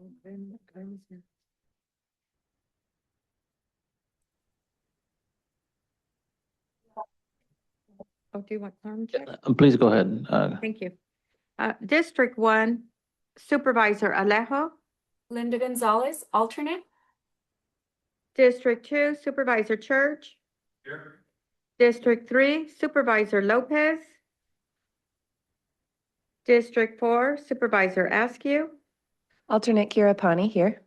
Oh, do you want quorum check? Please go ahead. Thank you. District 1, Supervisor Alejo. Linda Gonzalez, alternate. District 2, Supervisor Church. Here. District 3, Supervisor Lopez. District 4, Supervisor Askew. Alternate Kira Pani here.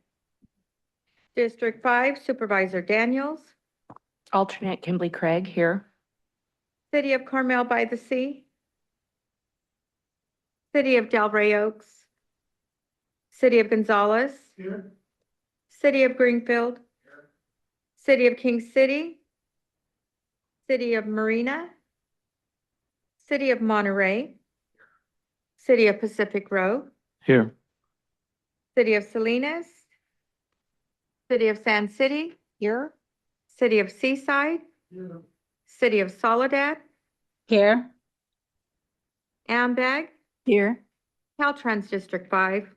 District 5, Supervisor Daniels. Alternate Kimberly Craig here. City of Carmel by the Sea. City of Delray Oaks. City of Gonzales. Here. City of Greenfield. Here. City of King City. City of Marina. City of Monterey. City of Pacific Grove. Here. City of Salinas. City of Sand City. Here. City of Seaside. Here. City of Soledad. Here. Ambag. Here. Caltrans District 5.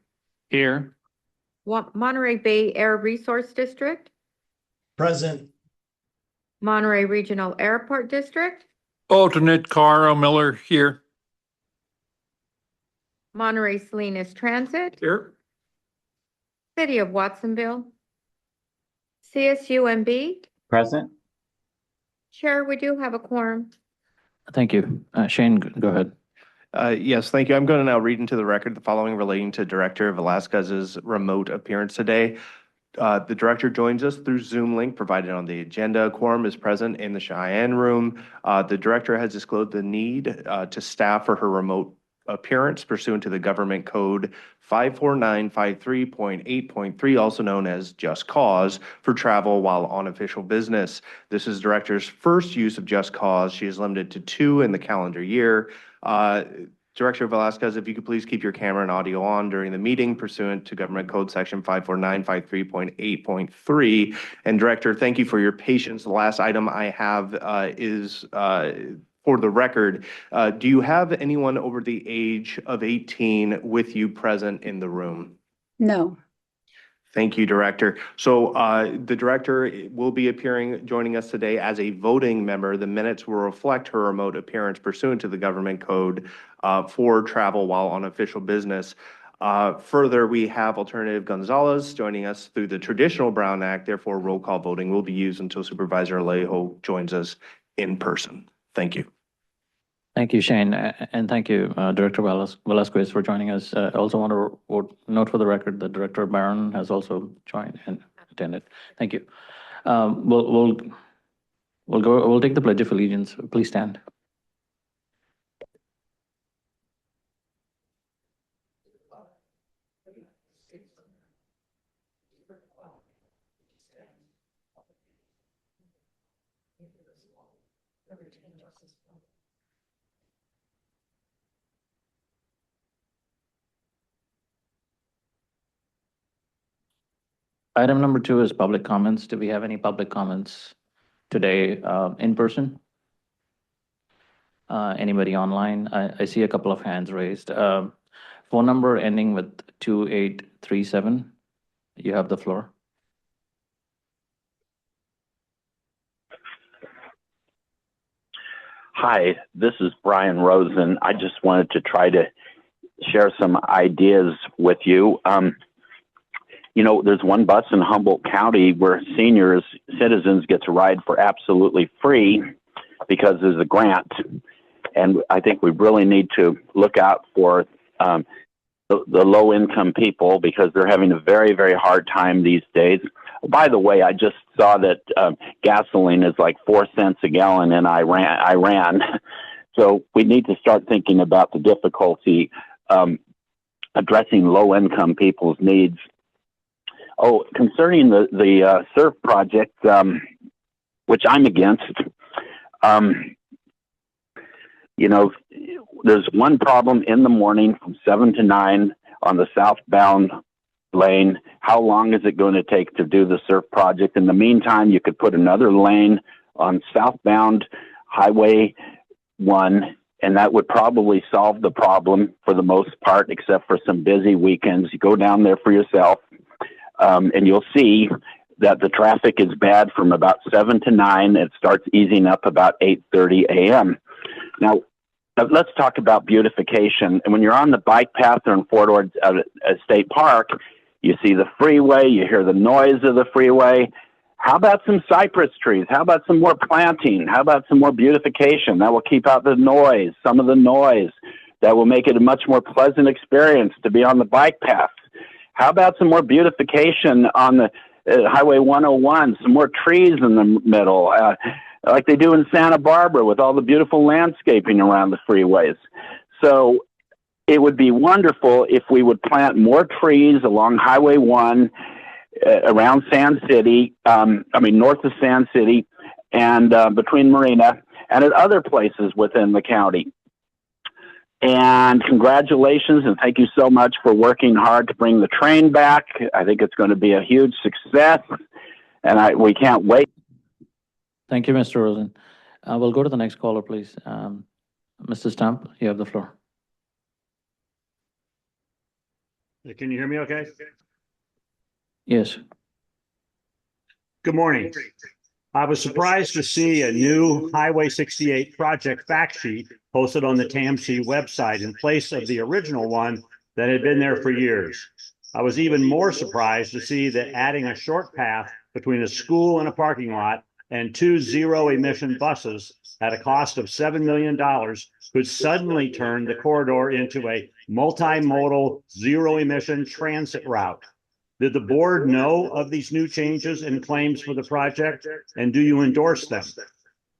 Here. Monterey Bay Air Resource District. Present. Monterey Regional Airport District. Alternate Carl Miller here. Monterey Salinas Transit. Here. City of Watsonville. CSUMB. Present. Chair, we do have a quorum. Thank you. Shane, go ahead. Yes, thank you. I'm going to now read into the record the following relating to Director Velasquez's remote appearance today. The director joins us through Zoom link provided on the agenda. Quorum is present in the Cheyenne room. The director has disclosed the need to staff for her remote appearance pursuant to the government code 54953.8.3, also known as Just Cause, for travel while on official business. This is director's first use of Just Cause. She is limited to 2 in the calendar year. Director Velasquez, if you could please keep your camera and audio on during the meeting pursuant to Government Code Section 54953.8.3. And Director, thank you for your patience. The last item I have is for the record. Do you have anyone over the age of 18 with you present in the room? No. Thank you, Director. So the Director will be joining us today as a voting member. The minutes will reflect her remote appearance pursuant to the government code for travel while on official business. Further, we have Alternative Gonzalez joining us through the traditional Brown Act. Therefore, roll call voting will be used until Supervisor Alejo joins us in person. Thank you. Thank you, Shane, and thank you, Director Velasquez, for joining us. I also want to note for the record that Director Barron has also joined and attended. Thank you. We'll take the Pledge of Allegiance. Please stand. Item number 2 is public comments. Do we have any public comments today in person? Anybody online? I see a couple of hands raised. Phone number ending with 2837. You have the floor. Hi, this is Brian Rosen. I just wanted to try to share some ideas with you. You know, there's one bus in Humboldt County where senior citizens get to ride for absolutely free because there's a grant. And I think we really need to look out for the low-income people because they're having a very, very hard time these days. By the way, I just saw that gasoline is like 4 cents a gallon in Iran. So we need to start thinking about the difficulty addressing low-income people's needs. Oh, concerning the surf project, which I'm against, you know, there's one problem in the morning from 7 to 9 on the southbound lane. How long is it going to take to do the surf project? In the meantime, you could put another lane on southbound Highway 1 and that would probably solve the problem for the most part, except for some busy weekends. You go down there for yourself, and you'll see that the traffic is bad from about 7 to 9. It starts easing up about 8:30 a.m. Now, let's talk about beautification. And when you're on the bike path or in Fort Ord State Park, you see the freeway, you hear the noise of the freeway. How about some cypress trees? How about some more planting? How about some more beautification? That will keep out the noise, some of the noise. That will make it a much more pleasant experience to be on the bike path. How about some more beautification on the Highway 101, some more trees in the middle, like they do in Santa Barbara with all the beautiful landscaping around the freeways. So it would be wonderful if we would plant more trees along Highway 1, around Sand City, north of Sand City, and between Marina, and at other places within the county. And congratulations, and thank you so much for working hard to bring the train back. I think it's going to be a huge success, and we can't wait. Thank you, Mr. Rosen. We'll go to the next caller, please. Mr. Stump, you have the floor. Can you hear me okay? Yes. Good morning. I was surprised to see a new Highway 68 project fact sheet posted on the TAMC website in place of the original one that had been there for years. I was even more surprised to see that adding a short path between a school and a parking lot and 2 zero-emission buses at a cost of $7 million could suddenly turn the corridor into a multimodal zero-emission transit route. Did the board know of these new changes and claims for the project, and do you endorse them?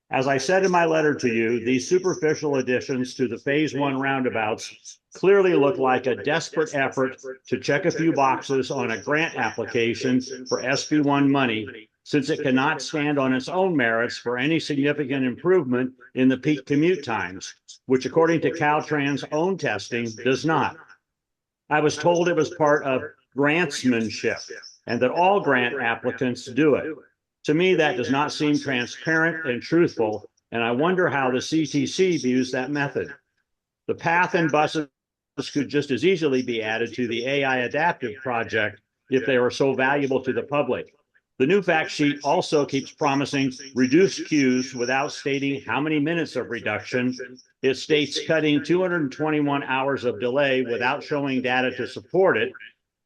As I said in my letter to you, these superficial additions to the Phase 1 roundabouts clearly look like a desperate effort to check a few boxes on a grant application for SB1 money, since it cannot stand on its own merits for any significant improvement in the peak commute times, which according to Caltrans' own testing does not. I was told it was part of grantsmanship and that all grant applicants do it. To me, that does not seem transparent and truthful, and I wonder how the CTC views that method. The path and buses could just as easily be added to the AI Adaptive project if they were so valuable to the public. The new fact sheet also keeps promising reduced queues without stating how many minutes of reduction. It states cutting 221 hours of delay without showing data to support it.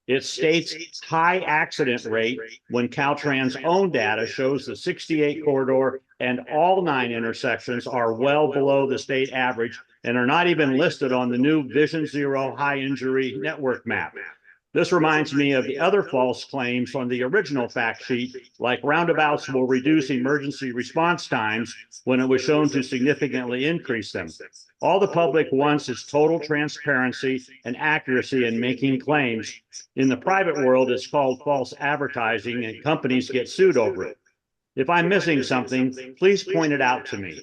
It states high accident rate when Caltrans' own data shows the 68 corridor and all 9 intersections are well below the state average and are not even listed on the new Vision Zero high injury network map. This reminds me of the other false claims on the original fact sheet, like roundabouts will reduce emergency response times when it was shown to significantly increase them. All the public wants is total transparency and accuracy in making claims. In the private world, it's called false advertising, and companies get sued over it. If I'm missing something, please point it out to me.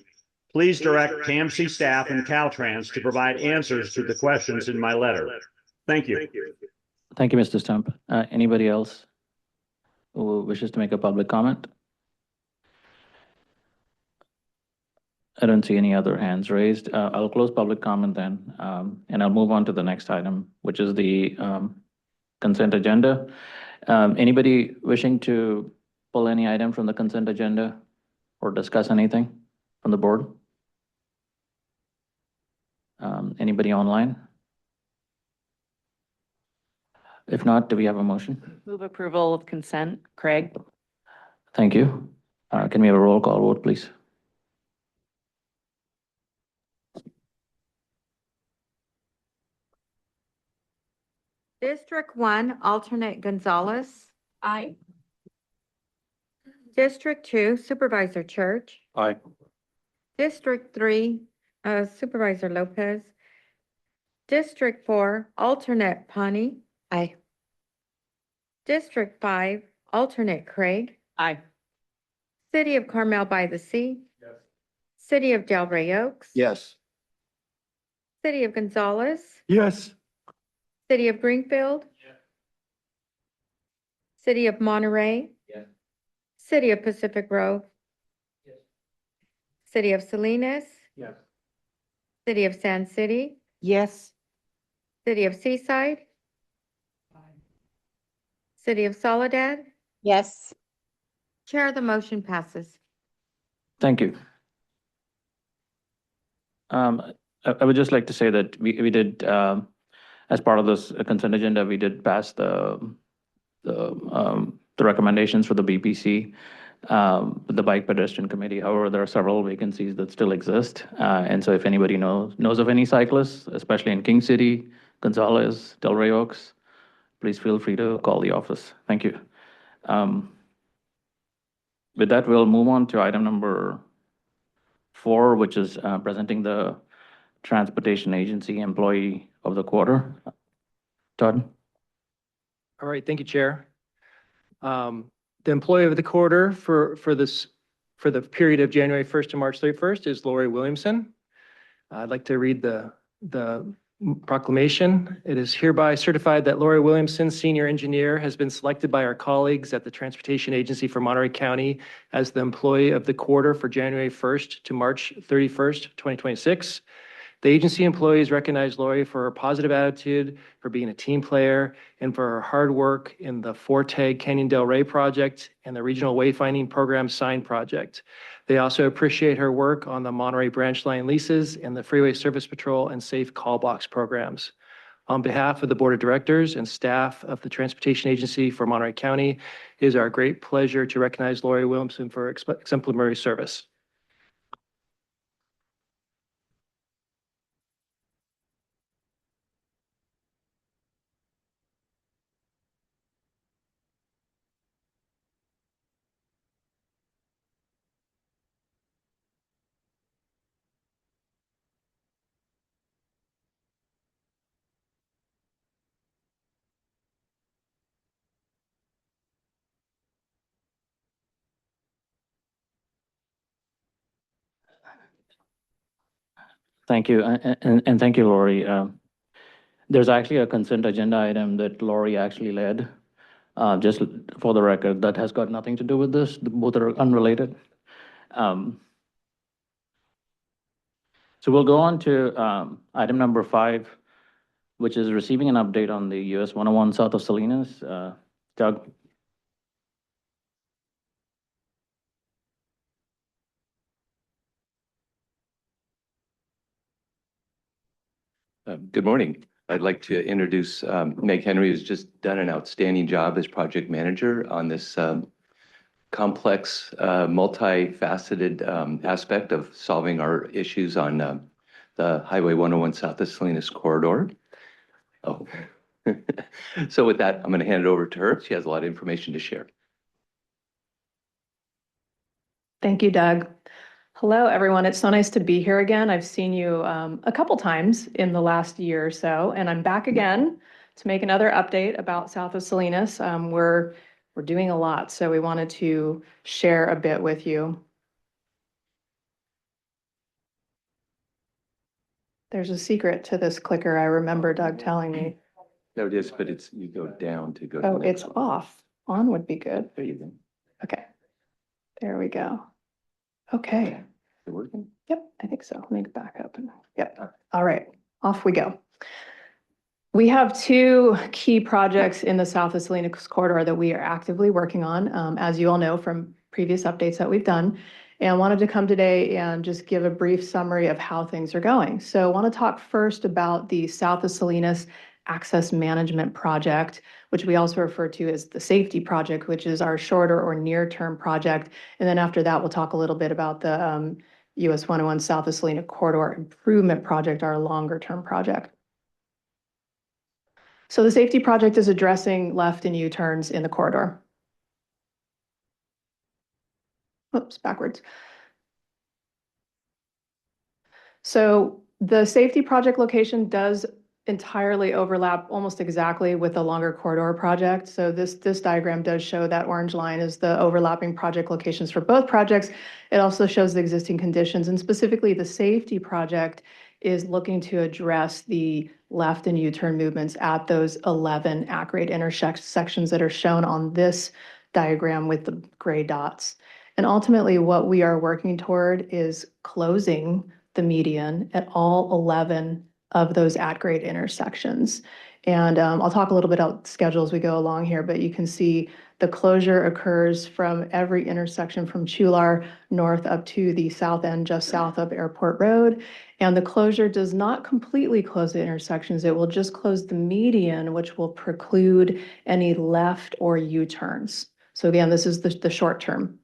Please direct TAMC staff and Caltrans to provide answers to the questions in my letter. Thank you. Thank you, Mr. Stump. Anybody else who wishes to make a public comment? I don't see any other hands raised. I'll close public comment then, and I'll move on to the next item, which is the consent agenda. Anybody wishing to pull any item from the consent agenda or discuss anything from the board? Anybody online? If not, do we have a motion? Move approval of consent. Craig? Thank you. Can we have a roll call vote, please? District 1, alternate Gonzalez. Aye. District 2, Supervisor Church. Aye. District 3, Supervisor Lopez. District 4, alternate Pawnee. Aye. District 5, alternate Craig. Aye. City of Carmel by the Sea. Yes. City of Delray Oaks. Yes. City of Gonzalez. Yes. City of Greenfield. Yes. City of Monterey. Yes. City of Pacific Grove. Yes. City of Salinas. Yes. City of Sand City, Yes. City of Seaside, City of Soledad. Yes. Chair, the motion passes. Thank you. I would just like to say that we did, as part of this consent agenda, we did pass the recommendations for the BPC, the Bike Pedestrian Committee. However, there are several vacancies that still exist. And so if anybody knows of any cyclists, especially in King City, Gonzales, Delray Oaks, please feel free to call the office. Thank you. With that, we'll move on to item number 4, which is presenting the Transportation Agency Employee of the Quarter. Todd? All right, thank you, Chair. The employee of the quarter for the period of January 1st to March 31st is Lori Williamson. I'd like to read the proclamation. It is hereby certified that Lori Williamson, Senior Engineer, has been selected by our colleagues at the Transportation Agency for Monterey County as the employee of the quarter for January 1st to March 31st, 2026. The agency employees recognize Lori for her positive attitude, for being a team player, and for her hard work in the Forte Canyon Del Rey project and the Regional Wayfinding Program Sign project. They also appreciate her work on the Monterey Branch Line leases and the Freeway Service Patrol and Safe Call Box programs. On behalf of the Board of Directors and staff of the Transportation Agency for Monterey County, it is our great pleasure to recognize Lori Williamson for exemplary service. Thank you, and thank you, Lori. There's actually a consent agenda item that Lori actually led. Just for the record, that has got nothing to do with this. Both are unrelated. So we'll go on to item number 5, which is receiving an update on the US 101 south of Salinas. Doug? Good morning. I'd like to introduce Meg Henry, who's just done an outstanding job as project manager on this complex, multifaceted aspect of solving our issues on the Highway 101 South of Salinas corridor. Oh, so with that, I'm going to hand it over to her. She has a lot of information to share. Thank you, Doug. Hello, everyone. It's so nice to be here again. I've seen you a couple times in the last year or so, and I'm back again to make another update about south of Salinas. We're doing a lot, so we wanted to share a bit with you. There's a secret to this clicker, I remember Doug telling me. No, it is, but it's, you go down to go. Oh, it's off. On would be good. There you go. Okay. There we go. Okay. Is it working? Yep, I think so. Let me back up and, yep. All right, off we go. We have 2 key projects in the South of Salinas corridor that we are actively working on, as you all know from previous updates that we've done. And I wanted to come today and just give a brief summary of how things are going. So I want to talk first about the South of Salinas Access Management Project, which we also refer to as the Safety Project, which is our shorter or near-term project. And then after that, we'll talk a little bit about the US 101 South of Salinas Corridor Improvement Project, our longer-term project. So the Safety Project is addressing left and U-turns in the corridor. Oops, backwards. So the Safety Project location does entirely overlap almost exactly with the longer corridor project. So this diagram does show that orange line is the overlapping project locations for both projects. It also shows the existing conditions, and specifically the Safety Project is looking to address the left and U-turn movements at those 11 at-grade intersections that are shown on this diagram with the gray dots. And ultimately what we are working toward is closing the median at all 11 of those at-grade intersections. And I'll talk a little bit about schedule as we go along here, but you can see the closure occurs from every intersection from Chular north up to the south end, just south of Airport Road. And the closure does not completely close the intersections. It will just close the median, which will preclude any left or U-turns. So again, this is the short term.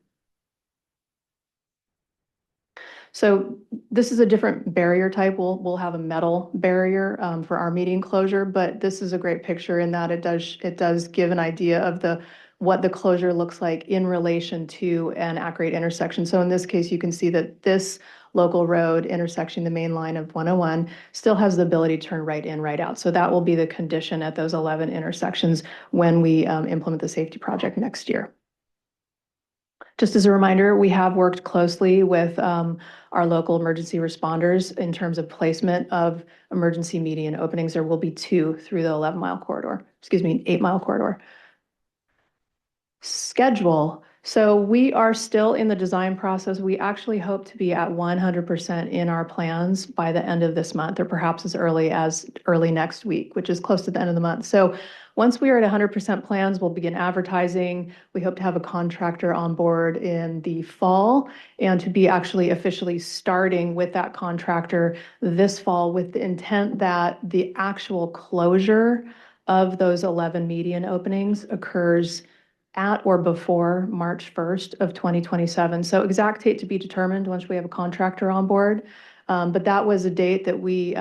So this is a different barrier type. We'll have a metal barrier for our median closure, but this is a great picture in that it does give an idea of what the closure looks like in relation to an at-grade intersection. So in this case, you can see that this local road intersecting the main line of 101 still has the ability to turn right in, right out. So that will be the condition at those 11 intersections when we implement the safety project next year. Just as a reminder, we have worked closely with our local emergency responders in terms of placement of emergency median openings. There will be 2 through the 11-mile corridor, 8-mile corridor. Schedule. So we are still in the design process. We actually hope to be at 100% in our plans by the end of this month, or perhaps as early next week, which is close to the end of the month. So once we are at 100% plans, we'll begin advertising. We hope to have a contractor on board in the fall and to be actually officially starting with that contractor this fall with the intent that the actual closure of those 11 median openings occurs at or before March 1st of 2027. So exact date to be determined once we have a contractor on board. But that was a date that we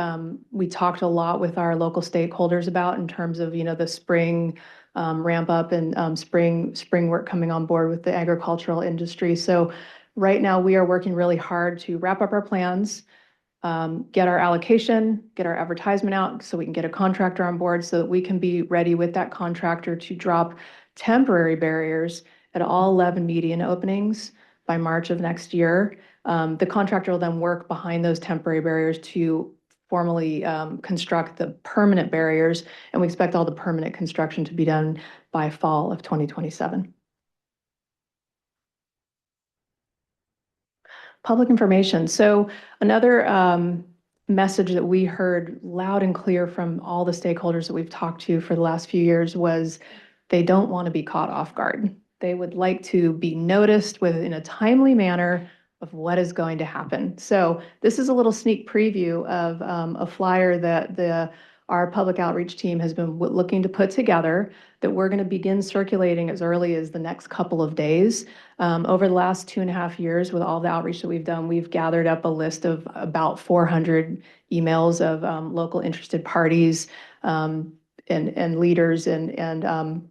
talked a lot with our local stakeholders about in terms of, the spring ramp up and spring work coming on board with the agricultural industry. So right now we are working really hard to wrap up our plans, get our allocation, get our advertisement out so we can get a contractor on board so that we can be ready with that contractor to drop temporary barriers at all 11 median openings by March of next year. The contractor will then work behind those temporary barriers to formally construct the permanent barriers, and we expect all the permanent construction to be done by fall of 2027. Public information. So another message that we heard loud and clear from all the stakeholders that we've talked to for the last few years was they don't want to be caught off guard. They would like to be noticed in a timely manner of what is going to happen. So this is a little sneak preview of a flyer that our public outreach team has been looking to put together that we're going to begin circulating as early as the next couple of days. Over the last 2.5 years, with all the outreach that we've done, we've gathered up a list of about 400 emails of local interested parties, and leaders and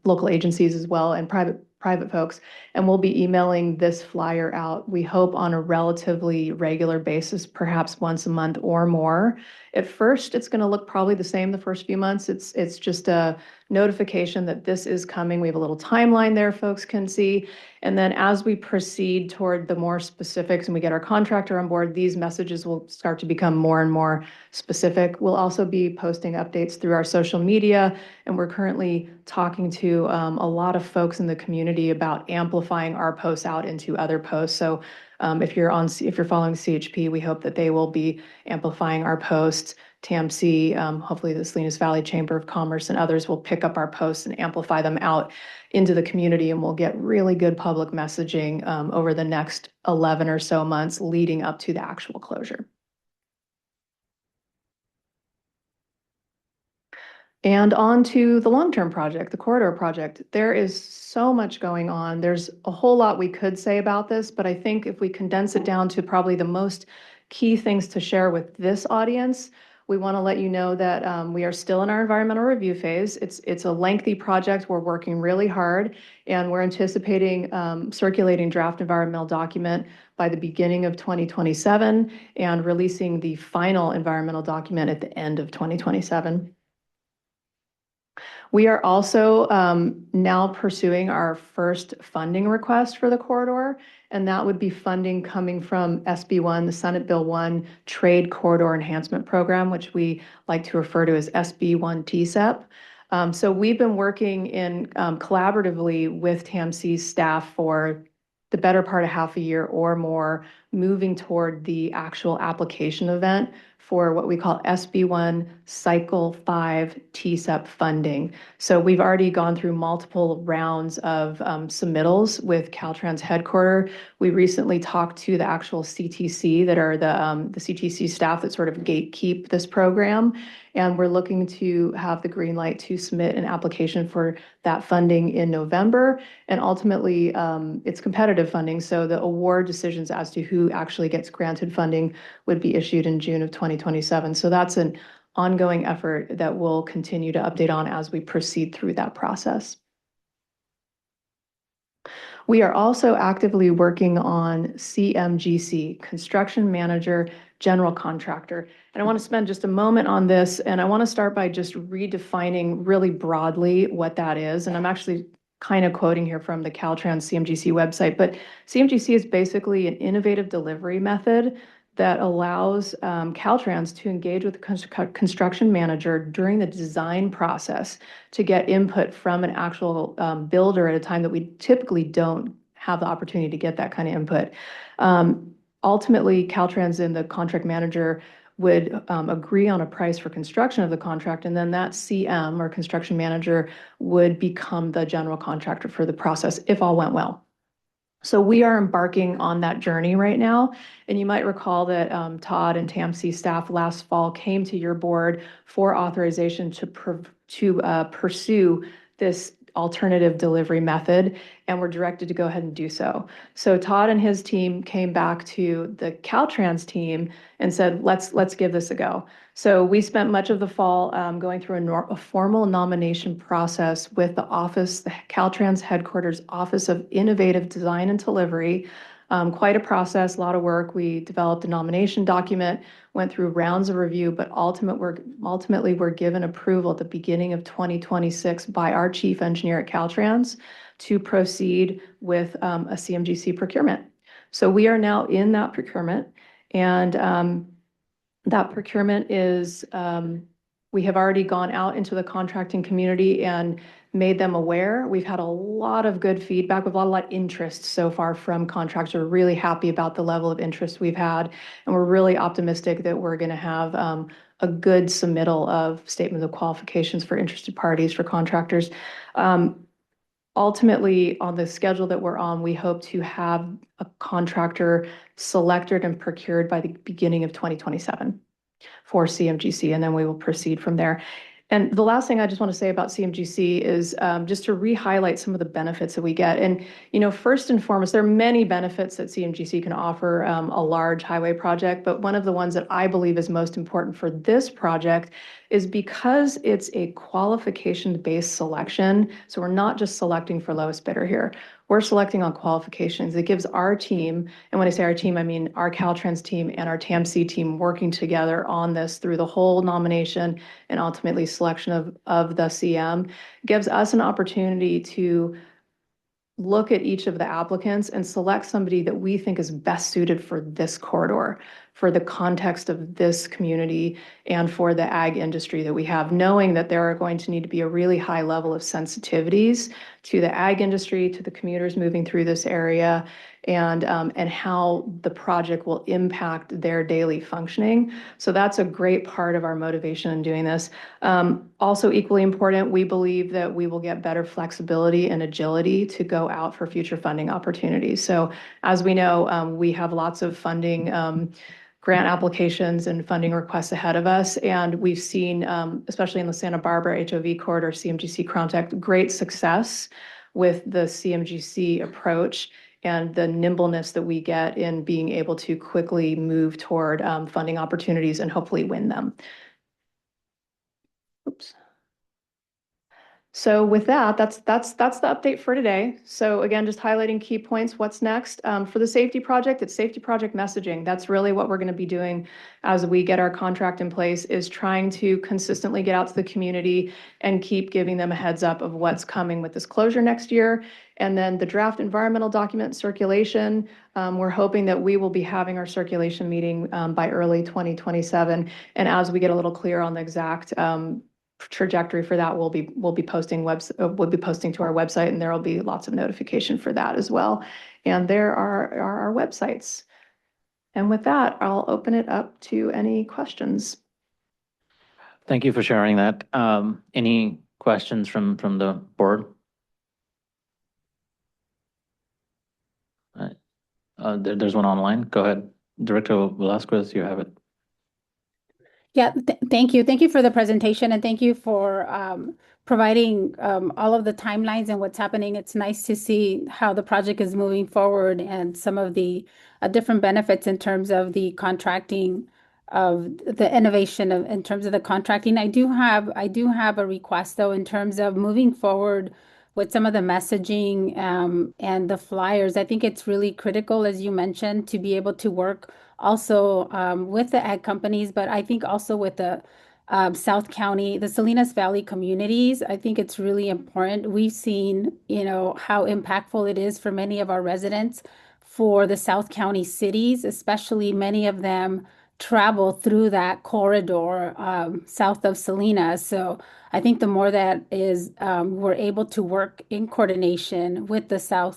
local agencies as well, and private folks. And we'll be emailing this flyer out, we hope, on a relatively regular basis, perhaps once a month or more. At first, it's going to look probably the same the first few months. It's just a notification that this is coming. We have a little timeline there folks can see. And then as we proceed toward the more specifics and we get our contractor on board, these messages will start to become more and more specific. We'll also be posting updates through our social media, and we're currently talking to a lot of folks in the community about amplifying our posts out into other posts. So if you're following CHP, we hope that they will be amplifying our posts. TAMC, hopefully the Salinas Valley Chamber of Commerce and others will pick up our posts and amplify them out into the community, and we'll get really good public messaging over the next 11 or so months leading up to the actual closure. And on to the long-term project, the corridor project. There is so much going on. There's a whole lot we could say about this, but I think if we condense it down to probably the most key things to share with this audience, we want to let you know that we are still in our environmental review phase. It's a lengthy project. We're working really hard, and we're anticipating circulating draft environmental document by the beginning of 2027 and releasing the final environmental document at the end of 2027. We are also now pursuing our first funding request for the corridor, and that would be funding coming from SB1, the Senate Bill 1 Trade Corridor Enhancement Program, which we like to refer to as SB1 TCEP. So we've been working collaboratively with TAMC's staff for the better part of half a year or more, moving toward the actual application event for what we call SB1 Cycle 5 TSEP funding. So we've already gone through multiple rounds of submittals with Caltrans headquarter. We recently talked to the actual CTC that are the CTC staff that sort of gatekeep this program. And we're looking to have the green light to submit an application for that funding in November. And ultimately, it's competitive funding. So the award decisions as to who actually gets granted funding would be issued in June of 2027. So that's an ongoing effort that we'll continue to update on as we proceed through that process. We are also actively working on CMGC, Construction Manager General Contractor. And I want to spend just a moment on this, and I want to start by just redefining really broadly what that is. And I'm actually kind of quoting here from the Caltrans CMGC website, but CMGC is basically an innovative delivery method that allows Caltrans to engage with the construction manager during the design process to get input from an actual builder at a time that we typically don't have the opportunity to get that kind of input. Ultimately, Caltrans and the contract manager would agree on a price for construction of the contract, and then that CM or construction manager would become the general contractor for the process if all went well. So we are embarking on that journey right now. And you might recall that Todd and TAMC staff last fall came to your board for authorization to pursue this alternative delivery method, and were directed to go ahead and do so. So Todd and his team came back to the Caltrans team and said, let's give this a go. So we spent much of the fall going through a formal nomination process with the Caltrans headquarters Office of Innovative Design and Delivery. Quite a process, a lot of work. We developed a nomination document, went through rounds of review, but ultimately we're given approval at the beginning of 2026 by our chief engineer at Caltrans to proceed with a CMGC procurement. So we are now in that procurement, and that procurement is, we have already gone out into the contracting community and made them aware. We've had a lot of good feedback. We've had a lot of interest so far from contractors. We're really happy about the level of interest we've had, and we're really optimistic that we're going to have a good submittal of statements of qualifications for interested parties, for contractors. Ultimately, on the schedule that we're on, we hope to have a contractor selected and procured by the beginning of 2027 for CMGC, and then we will proceed from there. And the last thing I just want to say about CMGC is just to re-highlight some of the benefits that we get. And, first and foremost, there are many benefits that CMGC can offer a large highway project, but one of the ones that I believe is most important for this project is because it's a qualification-based selection. So we're not just selecting for lowest bidder here. We're selecting on qualifications. It gives our team, and when I say our team, I mean our Caltrans team and our TAMC team working together on this through the whole nomination and ultimately selection of the CM, gives us an opportunity to look at each of the applicants and select somebody that we think is best suited for this corridor, for the context of this community, and for the ag industry that we have, knowing that there are going to need to be a really high level of sensitivities to the ag industry, to the commuters moving through this area, and how the project will impact their daily functioning. So that's a great part of our motivation in doing this. Also equally important, we believe that we will get better flexibility and agility to go out for future funding opportunities. So as we know, we have lots of funding grant applications and funding requests ahead of us. And we've seen, especially in the Santa Barbara HOV corridor, CMGC contact, great success with the CMGC approach and the nimbleness that we get in being able to quickly move toward funding opportunities and hopefully win them. Oops. So with that, that's the update for today. So again, just highlighting key points. What's next? For the safety project, it's safety project messaging. That's really what we're going to be doing as we get our contract in place, is trying to consistently get out to the community and keep giving them a heads up of what's coming with this closure next year. And then the draft environmental document circulation, we're hoping that we will be having our circulation meeting by early 2027. And as we get a little clear on the exact trajectory for that, we'll be posting to our website, and there will be lots of notification for that as well. And there are our websites. And with that, I'll open it up to any questions. Thank you for sharing that. Any questions from the board? There's one online. Go ahead. Director Velasquez, you have it. Yeah, thank you. Thank you for the presentation, and thank you for providing all of the timelines and what's happening. It's nice to see how the project is moving forward and some of the different benefits in terms of the contracting of the innovation in terms of the contracting. I do have a request though in terms of moving forward with some of the messaging and the flyers. I think it's really critical, as you mentioned, to be able to work also with the ag companies, but I think also with the South County, the Salinas Valley communities. I think it's really important. We've seen, how impactful it is for many of our residents, for the South County cities, especially many of them travel through that corridor south of Salinas. So I think the more that is we're able to work in coordination with the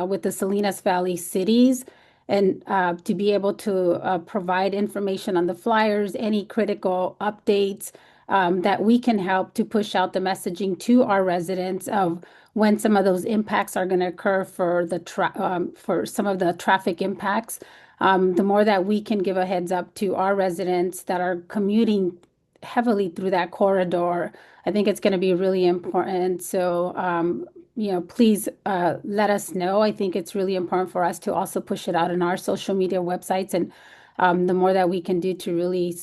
with the Salinas Valley cities, and to be able to provide information on the flyers, any critical updates, that we can help to push out the messaging to our residents of when some of those impacts are going to occur for for some of the traffic impacts. The more that we can give a heads up to our residents that are commuting heavily through that corridor, I think it's going to be really important. So, please let us know. I think it's really important for us to also push it out in our social media websites. And the more that we can do to really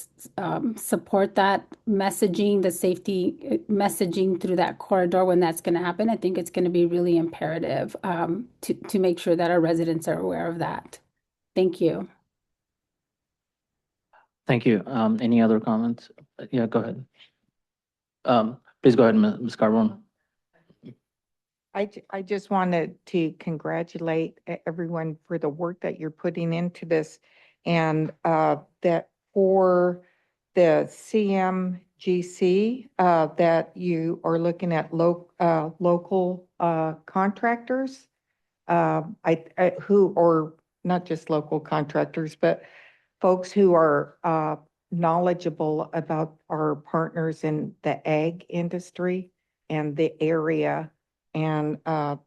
support that messaging, the safety messaging through that corridor when that's going to happen, I think it's going to be really imperative to make sure that our residents are aware of that. Thank you. Thank you. Any other comments? Yeah, go ahead. Please go ahead, Ms. Carbone. I just wanted to congratulate everyone for the work that you're putting into this, and that for the CMGC, that you are looking at local contractors, or not just local contractors, but folks who are knowledgeable about our partners in the ag industry and the area. And I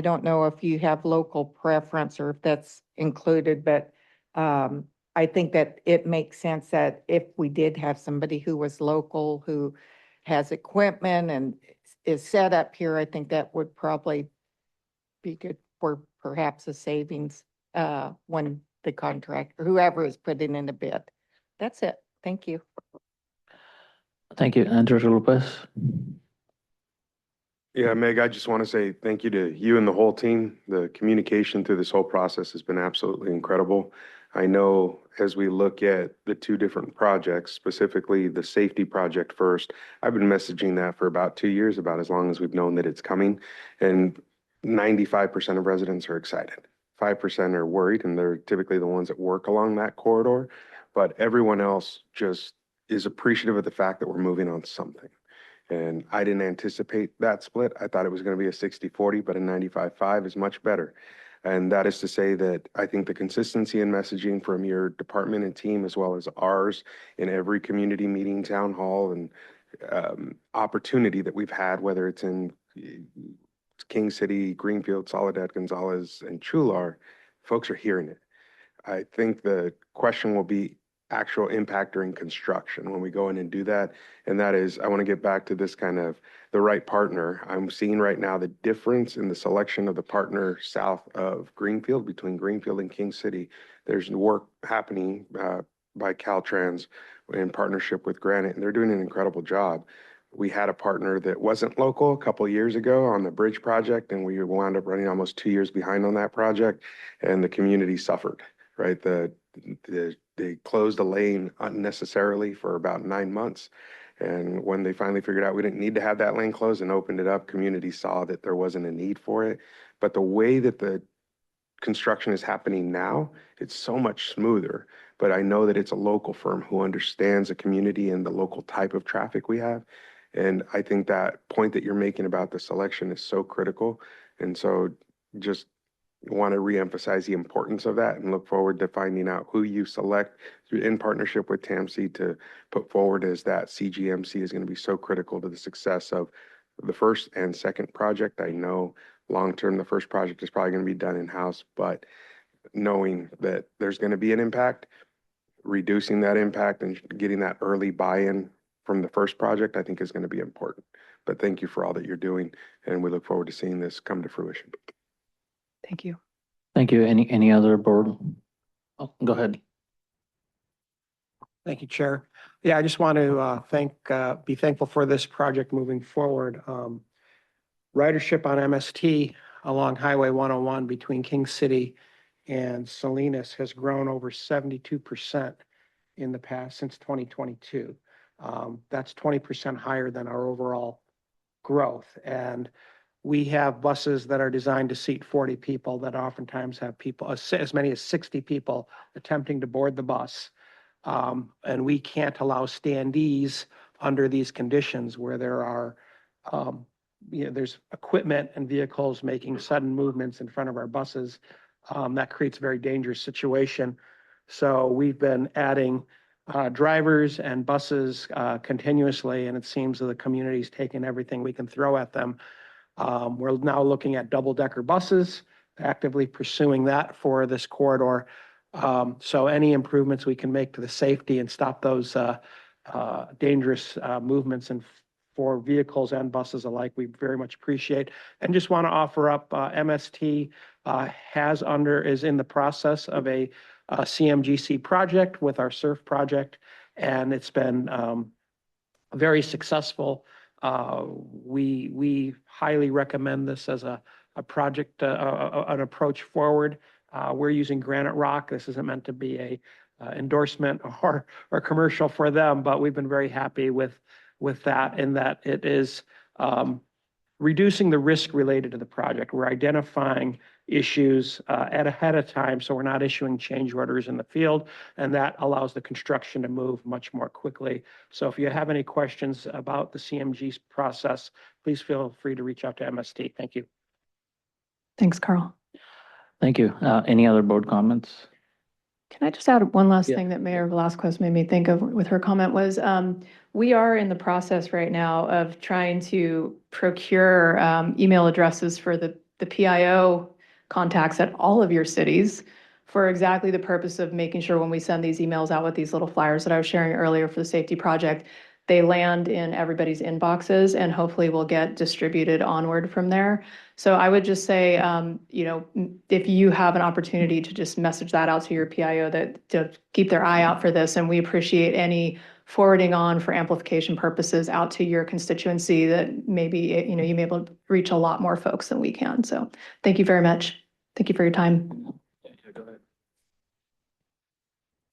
don't know if you have local preference or if that's included, but I think that it makes sense that if we did have somebody who was local, who has equipment and is set up here, I think that would probably be good for perhaps a savings when the contract, or whoever is putting in a bid. That's it. Thank you. Thank you. And Director Lopez. Yeah, Meg, I just want to say thank you to you and the whole team. The communication through this whole process has been absolutely incredible. I know as we look at the two different projects, specifically the safety project first, I've been messaging that for about 2 years, about as long as we've known that it's coming. And 95% of residents are excited. 5% are worried, and they're typically the ones that work along that corridor. But everyone else just is appreciative of the fact that we're moving on something. And I didn't anticipate that split. I thought it was going to be a 60-40, but a 95-5 is much better. And that is to say that I think the consistency in messaging from your department and team, as well as ours, in every community meeting, town hall, and opportunity that we've had, whether it's in King City, Greenfield, Soledad, Gonzalez, and Chular, folks are hearing it. I think the question will be actual impact during construction when we go in and do that. And that is, I want to get back to this kind of the right partner. I'm seeing right now the difference in the selection of the partner south of Greenfield, between Greenfield and King City. There's work happening by Caltrans in partnership with Granite, and they're doing an incredible job. We had a partner that wasn't local a couple of years ago on the bridge project, and we wound up running almost 2 years behind on that project, and the community suffered, right? They closed a lane unnecessarily for about 9 months. And when they finally figured out we didn't need to have that lane closed and opened it up, community saw that there wasn't a need for it. But the way that the construction is happening now, it's so much smoother. But I know that it's a local firm who understands the community and the local type of traffic we have. And I think that point that you're making about the selection is so critical. And so just want to reemphasize the importance of that and look forward to finding out who you select in partnership with TAMC to put forward as that CGMC is going to be so critical to the success of the first and second project. I know long-term, the first project is probably going to be done in-house, but knowing that there's going to be an impact, reducing that impact and getting that early buy-in from the first project, I think is going to be important. But thank you for all that you're doing, and we look forward to seeing this come to fruition. Thank you. Thank you. Any other board? Oh, go ahead. Thank you, Chair. Yeah, I just want to be thankful for this project moving forward. Ridership on MST along Highway 101 between King City and Salinas has grown over 72% in the past since 2022. That's 20% higher than our overall growth. And we have buses that are designed to seat 40 people that oftentimes have people, as many as 60 people attempting to board the bus. And we can't allow standees under these conditions where there are, there's equipment and vehicles making sudden movements in front of our buses. That creates a very dangerous situation. So we've been adding drivers and buses continuously, and it seems that the community's taken everything we can throw at them. We're now looking at double-decker buses, actively pursuing that for this corridor. So any improvements we can make to the safety and stop those dangerous movements and for vehicles and buses alike, we very much appreciate. And just want to offer up MST is in the process of a CMGC project with our SURF project, and it's been very successful. We highly recommend this as a project, an approach forward. We're using Granite Rock. This isn't meant to be a endorsement or commercial for them, but we've been very happy with that, in that it is reducing the risk related to the project. We're identifying issues ahead of time, so we're not issuing change orders in the field, and that allows the construction to move much more quickly. So if you have any questions about the CMG process, please feel free to reach out to MST. Thank you. Thanks, Carl. Thank you. Any other board comments? Can I just add one last Yeah. thing that Mayor Velasquez made me think of with her comment was, we are in the process right now of trying to procure email addresses for the PIO contacts at all of your cities for exactly the purpose of making sure when we send these emails out with these little flyers that I was sharing earlier for the safety project, they land in everybody's inboxes and hopefully will get distributed onward from there. So I would just say, if you have an opportunity to just message that out to your PIO, that to keep their eye out for this, and we appreciate any forwarding on for amplification purposes out to your constituency that maybe, you may be able to reach a lot more folks than we can. So thank you very much. Thank you for your time.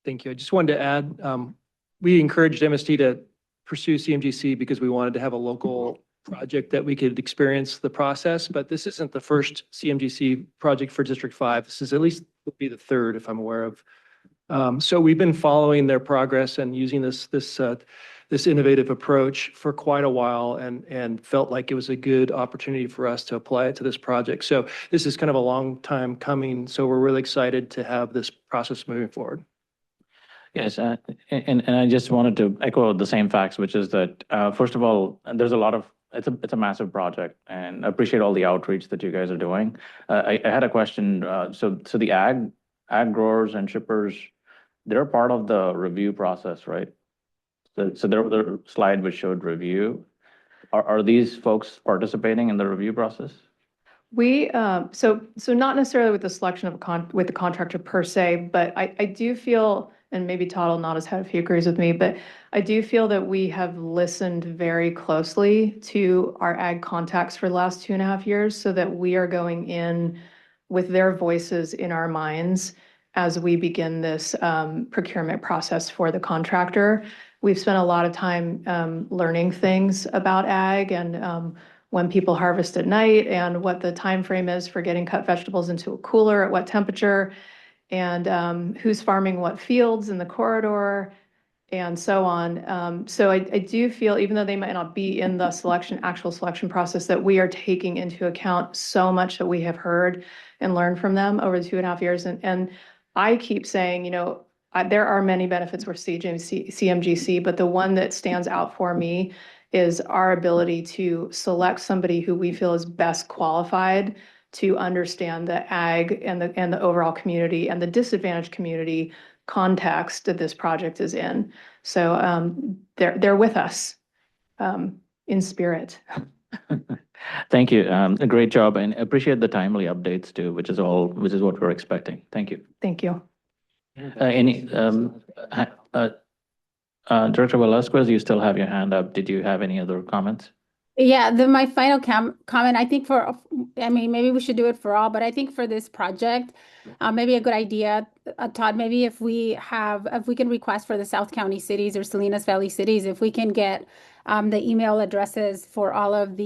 Thank you. I just wanted to add, we encouraged MST to pursue CMGC because we wanted to have a local project that we could experience the process, but this isn't the first CMGC project for District 5. This is at least would be the third, if I'm aware of. So we've been following their progress and using this innovative approach for quite a while, and felt like it was a good opportunity for us to apply it to this project. So this is kind of a long time coming. So we're really excited to have this process moving forward. Yes, and I just wanted to echo the same facts, which is that, first of all, there's a lot of, it's a massive project, and I appreciate all the outreach that you guys are doing. I had a question. So the ag growers and shippers, they're part of the review process, right? So there was a slide which showed review. Are these folks participating in the review process? We, so not necessarily with the selection of with the contractor per se, but I do feel, and maybe Todd will nod his head if he agrees with me, but I do feel that we have listened very closely to our ag contacts for the last 2.5 years, so that we are going in with their voices in our minds as we begin this procurement process for the contractor. We've spent a lot of time learning things about ag and when people harvest at night and what the time frame is for getting cut vegetables into a cooler at what temperature, and who's farming what fields in the corridor. and so on. So I do feel, even though they might not be in the actual selection process, that we are taking into account so much that we have heard and learned from them over the 2.5 years. And I keep saying, there are many benefits with CMGC, but the one that stands out for me is our ability to select somebody who we feel is best qualified to understand the ag and the overall community and the disadvantaged community context that this project is in. So they're with us in spirit. Thank you. A great job, and appreciate the timely updates too, which is what we're expecting. Thank you. Thank you. Director Velasquez, you still have your hand up. Did you have any other comments? Yeah, my final comment, I think maybe we should do it for all, but I think for this project, maybe a good idea, Todd, maybe if we can request for the South County cities or Salinas Valley cities, if we can get the email addresses for all of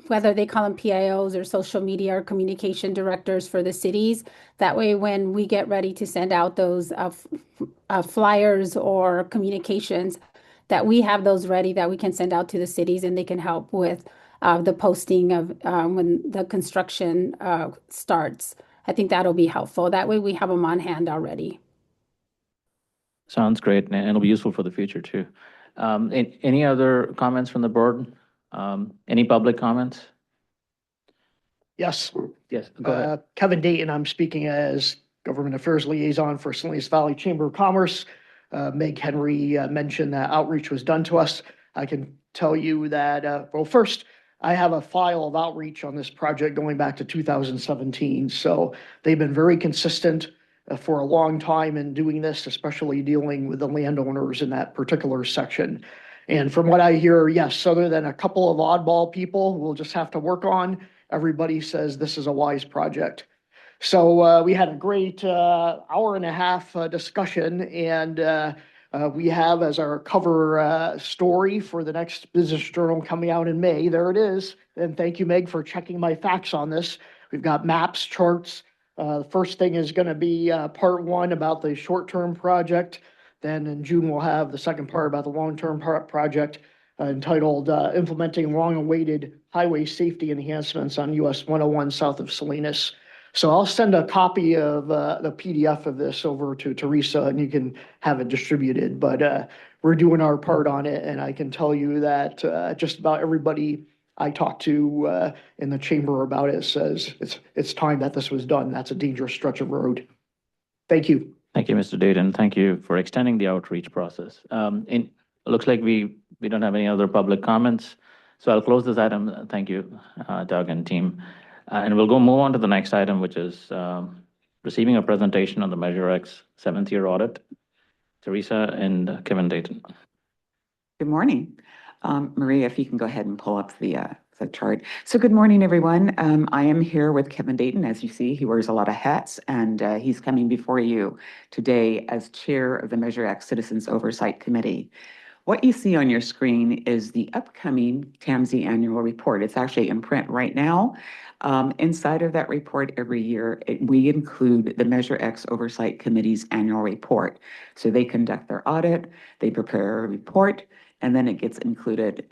whether they call them PIOs or social media or communication directors for the cities. That way, when we get ready to send out those flyers or communications, that we have those ready that we can send out to the cities and they can help with the posting of when the construction starts. I think that'll be helpful. That way we have them on hand already. Sounds great, and it'll be useful for the future too. Any other comments from the board? Any public comments? Yes. Yes, go ahead. Kevin Dayton, I'm speaking as Government Affairs Liaison for Salinas Valley Chamber of Commerce. Meg Henry mentioned that outreach was done to us. I can tell you that, first, I have a file of outreach on this project going back to 2017. So they've been very consistent for a long time in doing this, especially dealing with the landowners in that particular section. And from what I hear, yes, other than a couple of oddball people we'll just have to work on, everybody says this is a wise project. So we had a great hour and a half discussion, and we have as our cover story for the next Business Journal coming out in May. There it is. And thank you, Meg, for checking my facts on this. We've got maps, charts. The first thing is going to be part one about the short-term project. Then in June, we'll have the second part about the long-term project entitled Implementing Long-Awaited Highway Safety Enhancements on US 101 south of Salinas. So I'll send a copy of the PDF of this over to Teresa and you can have it distributed. But we're doing our part on it. And I can tell you that just about everybody I talked to in the chamber about it says it's time that this was done. That's a dangerous stretch of road. Thank you. Thank you, Mr. Dayton. Thank you for extending the outreach process. It looks like we don't have any other public comments. So I'll close this item. Thank you, Doug and team. And we'll move on to the next item, which is receiving a presentation on the Measure X 7th-year audit. Teresa and Kevin Dayton. Good morning. Maria, if you can go ahead and pull up the chart. So good morning, everyone. I am here with Kevin Dayton. As you see, he wears a lot of hats, and he's coming before you today as chair of the Measure X Citizens Oversight Committee. What you see on your screen is the upcoming TAMC annual report. It's actually in print right now. Inside of that report every year, we include the Measure X Oversight Committee's annual report. So they conduct their audit, they prepare a report, and then it gets included.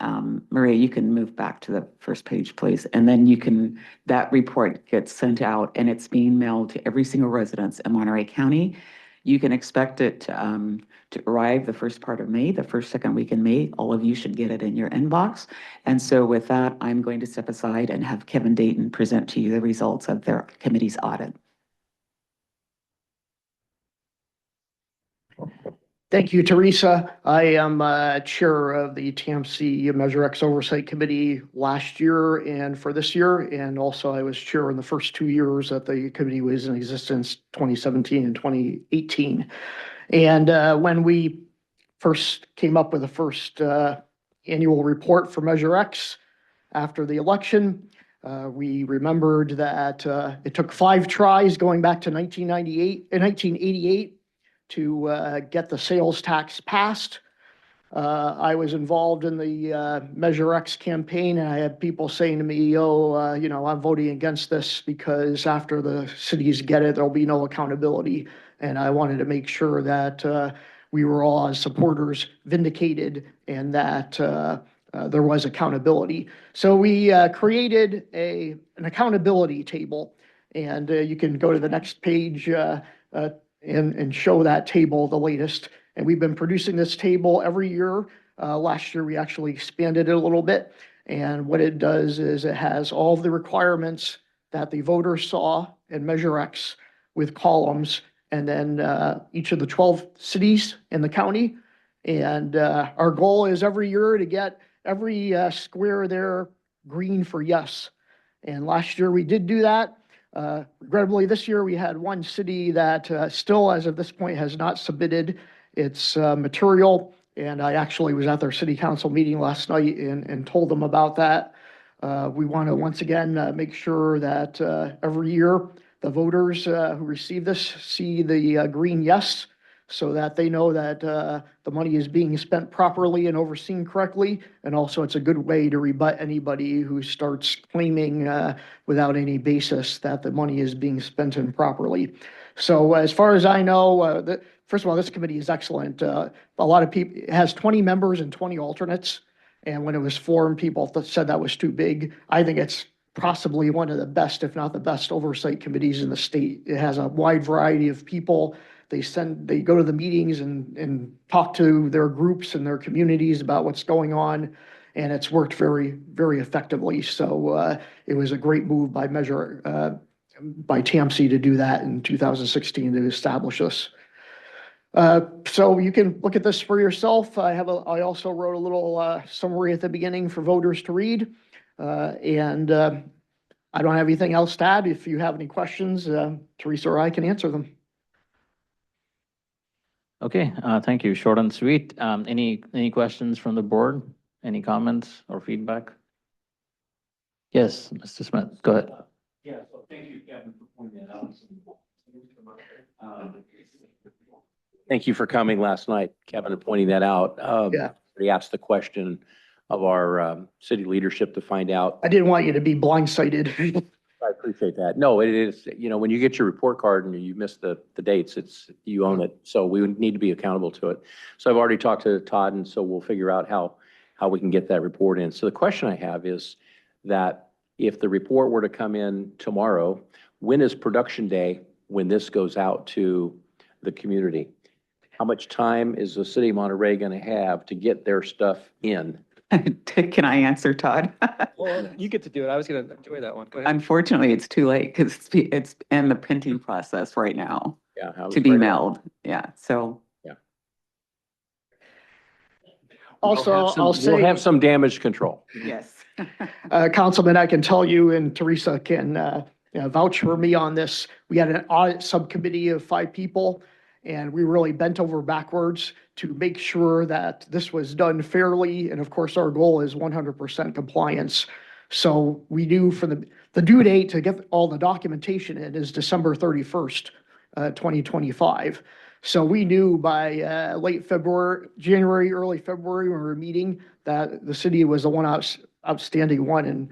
Maria, you can move back to the first page, please. And then that report gets sent out and it's being mailed to every single resident in Monterey County. You can expect it to arrive the first part of May, the second week in May. All of you should get it in your inbox. And so with that, I'm going to step aside and have Kevin Dayton present to you the results of their committee's audit. Thank you, Teresa. I am chair of the TAMC Measure X Oversight Committee last year and for this year. And also I was chair in the first 2 years that the committee was in existence, 2017 and 2018. And when we first came up with the first annual report for Measure X after the election, we remembered that it took 5 tries going back to 1988 to get the sales tax passed. I was involved in the Measure X campaign, and I had people saying to me, I'm voting against this because after the cities get it, there'll be no accountability. And I wanted to make sure that we were all as supporters vindicated and that there was accountability. So we created an accountability table, and you can go to the next page and show that table, the latest. And we've been producing this table every year. Last year, we actually expanded it a little bit. And what it does is it has all of the requirements that the voters saw in Measure X with columns, and then each of the 12 cities in the county. And our goal is every year to get every square there green for yes. And last year we did do that. Regrettably, this year we had one city that still, as of this point, has not submitted its material. And I actually was at their city council meeting last night and told them about that. We want to once again make sure that every year the voters who receive this see the green yes, so that they know that the money is being spent properly and overseen correctly. And also it's a good way to rebut anybody who starts claiming without any basis that the money is being spent improperly. So as far as I know, first of all, this committee is excellent. A lot of people, it has 20 members and 20 alternates. And when it was formed, people said that was too big. I think it's possibly one of the best, if not the best, oversight committees in the state. It has a wide variety of people. They go to the meetings and talk to their groups and their communities about what's going on. And it's worked very, very effectively. So it was a great move by TAMC to do that in 2016 to establish this. So you can look at this for yourself. I also wrote a little summary at the beginning for voters to read. And I don't have anything else to add. If you have any questions, Teresa or I can answer them. Okay, thank you. Short and sweet. Any questions from the board? Any comments or feedback? Yes, Mr. Smith, go ahead. Yeah, so thank you, Kevin, for pointing that out. Thank you for coming last night, Kevin, and pointing that out. Yeah. We asked the question of our city leadership to find out. I didn't want you to be blindsided. I appreciate that. No, it is, when you get your report card and you miss the dates, you own it. So we would need to be accountable to it. So I've already talked to Todd, and so we'll figure out how we can get that report in. So the question I have is that if the report were to come in tomorrow, when is production day when this goes out to the community? How much time is the city of Monterey going to have to get their stuff in? Can I answer, Todd? Well, you get to do it. I was going to enjoy that one. Go ahead. Unfortunately, it's too late because it's in the printing process right now Yeah. to be mailed. Yeah, so. Also, I'll say. We'll have some damage control. Yes. Councilman, I can tell you, and Teresa can vouch for me on this. We had an audit subcommittee of 5 people, and we really bent over backwards to make sure that this was done fairly. And of course, our goal is 100% compliance. So we knew for the due date to get all the documentation in is December 31st, 2025. So we knew by late February, January, early February, when we were meeting, that the city was the one outstanding one. And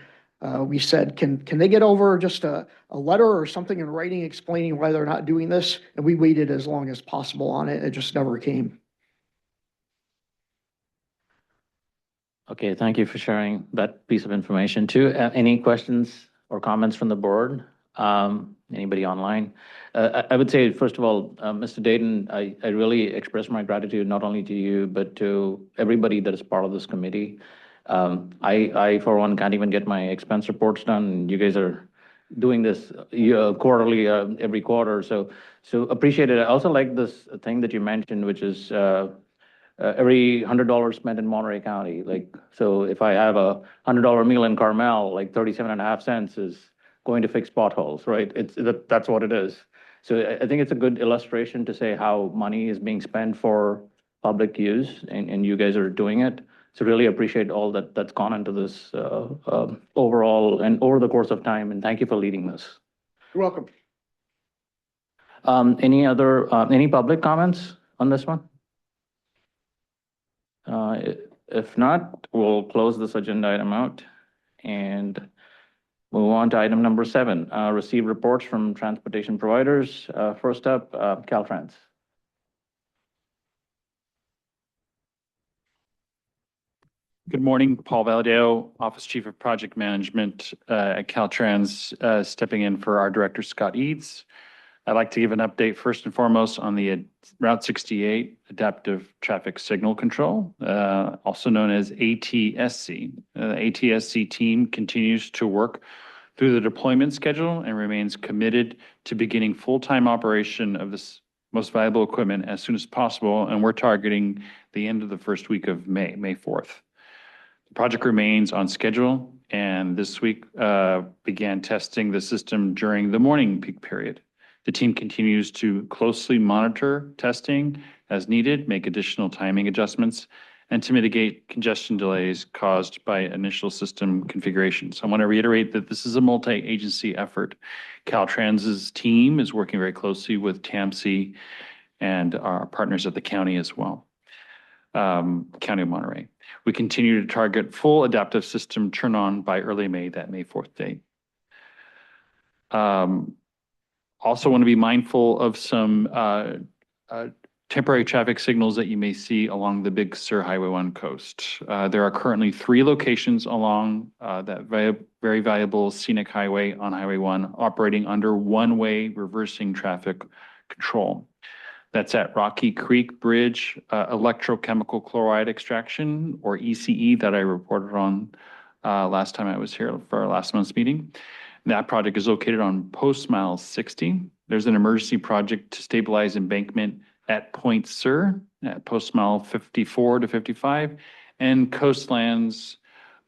we said, can they get over just a letter or something in writing explaining why they're not doing this? And we waited as long as possible on it. It just never came. Okay, thank you for sharing that piece of information too. Any questions or comments from the board? Anybody online? I would say, first of all, Mr. Dayton, I really express my gratitude not only to you, but to everybody that is part of this committee. I, for one, can't even get my expense reports done. You guys are doing this quarterly, every quarter. So appreciate it. I also like this thing that you mentioned, which is every $100 spent in Monterey County. So if I have a $100 meal in Carmel, 37.5 cents is going to fix potholes, right? That's what it is. So I think it's a good illustration to say how money is being spent for public use, and you guys are doing it. So really appreciate all that's gone into this overall and over the course of time, and thank you for leading this. You're welcome. Any public comments on this one? If not, we'll close this agenda item out and move on to item number 7, receive reports from transportation providers. First up, Caltrans. Good morning, Paul Valadeo, Office Chief of Project Management at Caltrans, stepping in for our Director, Scott Eads. I'd like to give an update first and foremost on the Route 68 Adaptive Traffic Signal Control, also known as ATSC. The ATSC team continues to work through the deployment schedule and remains committed to beginning full-time operation of this most valuable equipment as soon as possible, and we're targeting the end of the first week of May 4th. The project remains on schedule, and this week began testing the system during the morning peak period. The team continues to closely monitor testing as needed, make additional timing adjustments, and to mitigate congestion delays caused by initial system configurations. I want to reiterate that this is a multi-agency effort. Caltrans's team is working very closely with TAMC and our partners at the county as well, County of Monterey. We continue to target full adaptive system turn on by early May, that May 4th date. Also want to be mindful of some temporary traffic signals that you may see along the Big Sur Highway 1 coast. There are currently 3 locations along that very valuable scenic highway on Highway 1 operating under one-way reversing traffic control. That's at Rocky Creek Bridge, electrochemical chloride extraction, or ECE, that I reported on last time I was here for our last month's meeting. That project is located on Post Mile 60. There's an emergency project to stabilize embankment at Point Sur at Post Mile 54 to 55, and Coastlands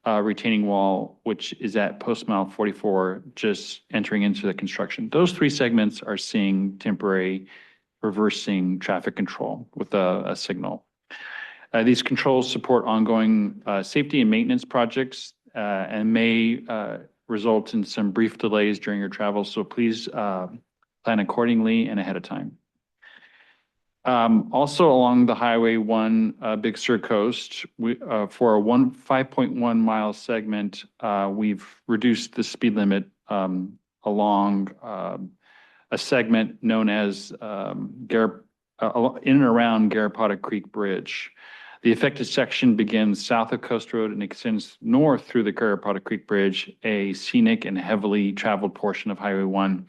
retaining wall, which is at Post Mile 44, just entering into the construction. Those 3 segments are seeing temporary reversing traffic control with a signal. These controls support ongoing safety and maintenance projects and may result in some brief delays during your travel, so please plan accordingly and ahead of time. Also along the Highway 1 Big Sur coast, for a 5.1 mile segment, we've reduced the speed limit along a segment known as in and around Garrapatta Creek Bridge. The affected section begins south of Coast Road and extends north through the Garrapatta Creek Bridge, a scenic and heavily traveled portion of Highway 1.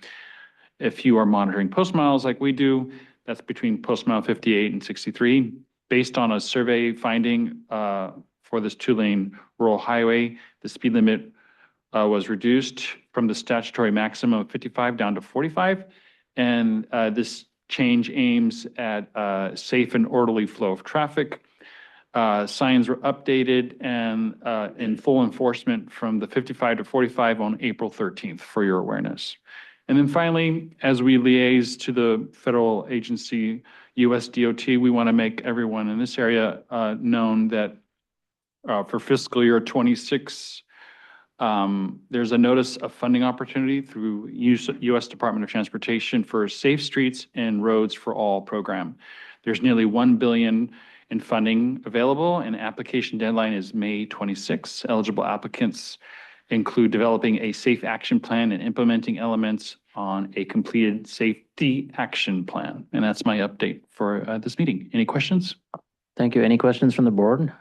If you are monitoring post miles like we do, that's between Post Mile 58 and 63. Based on a survey finding for this 2-lane rural highway, the speed limit was reduced from the statutory maximum of 55 down to 45. And this change aims at safe and orderly flow of traffic. Signs were updated and in full enforcement from the 55 to 45 on April 13th, for your awareness. And then finally, as we liaise to the federal agency, US DOT, we want to make everyone in this area known that for fiscal year 26, there's a notice of funding opportunity through US Department of Transportation for Safe Streets and Roads for All program. There's nearly $1 billion in funding available, and application deadline is May 26. Eligible applicants include developing a safe action plan and implementing elements on a completed safety action plan. And that's my update for this meeting. Any questions? Thank you. Any questions from the board?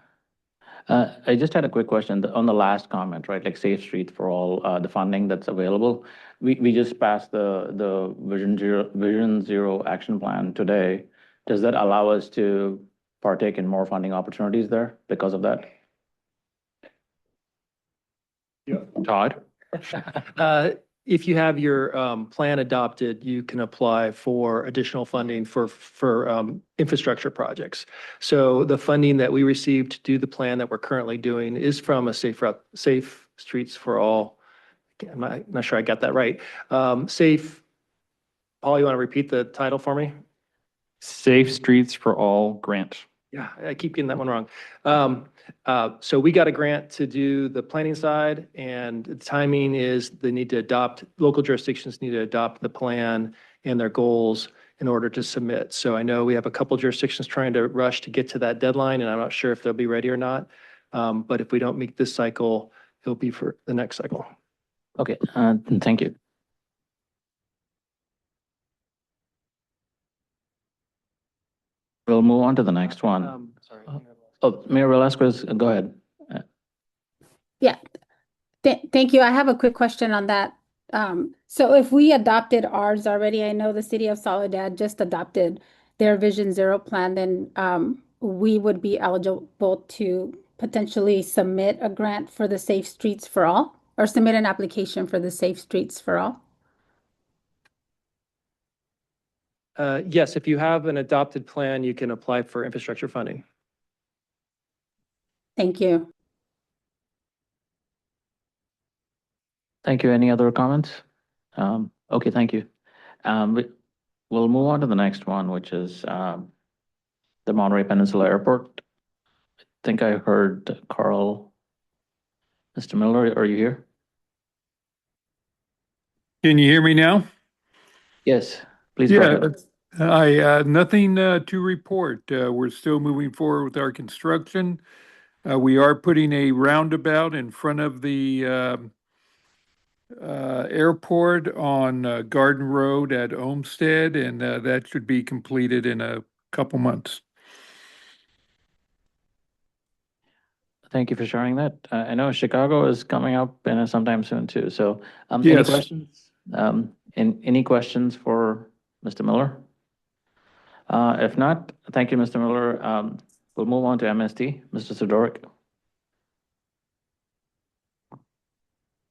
I just had a quick question on the last comment, right? Like Safe Street for All, the funding that's available. We just passed the Vision Zero action plan today. Does that allow us to partake in more funding opportunities there because of that? Yeah. Todd? If you have your plan adopted, you can apply for additional funding for infrastructure projects. So the funding that we received to do the plan that we're currently doing is from a Safe Streets for All. I'm not sure I got that right. Safe, Paul, you want to repeat the title for me? Safe Streets for All grant. Yeah, I keep getting that one wrong. So we got a grant to do the planning side, and the timing is local jurisdictions need to adopt the plan and their goals in order to submit. So I know we have a couple jurisdictions trying to rush to get to that deadline, and I'm not sure if they'll be ready or not. But if we don't meet this cycle, it'll be for the next cycle. Okay, thank you. We'll move on to the next one. Sorry. Oh, Mayor Velasquez, go ahead. Yeah, thank you. I have a quick question on that. So if we adopted ours already, I know the city of Soledad just adopted their Vision Zero plan, then we would be eligible to potentially submit a grant for the Safe Streets for All, or submit an application for the Safe Streets for All. Yes, if you have an adopted plan, you can apply for infrastructure funding. Thank you. Thank you. Any other comments? Okay, thank you. We'll move on to the next one, which is the Monterey Peninsula Airport. I think I heard Carl. Mr. Miller, are you here? Can you hear me now? Yes, please go ahead. Nothing to report. We're still moving forward with our construction. We are putting a roundabout in front of the airport on Garden Road at Olmsted, and that should be completed in a couple months. Thank you for sharing that. I know Chicago is coming up in sometime soon too. So, any Yes. questions? Any questions for Mr. Miller? If not, thank you, Mr. Miller. We'll move on to MST, Mr. Sidorik.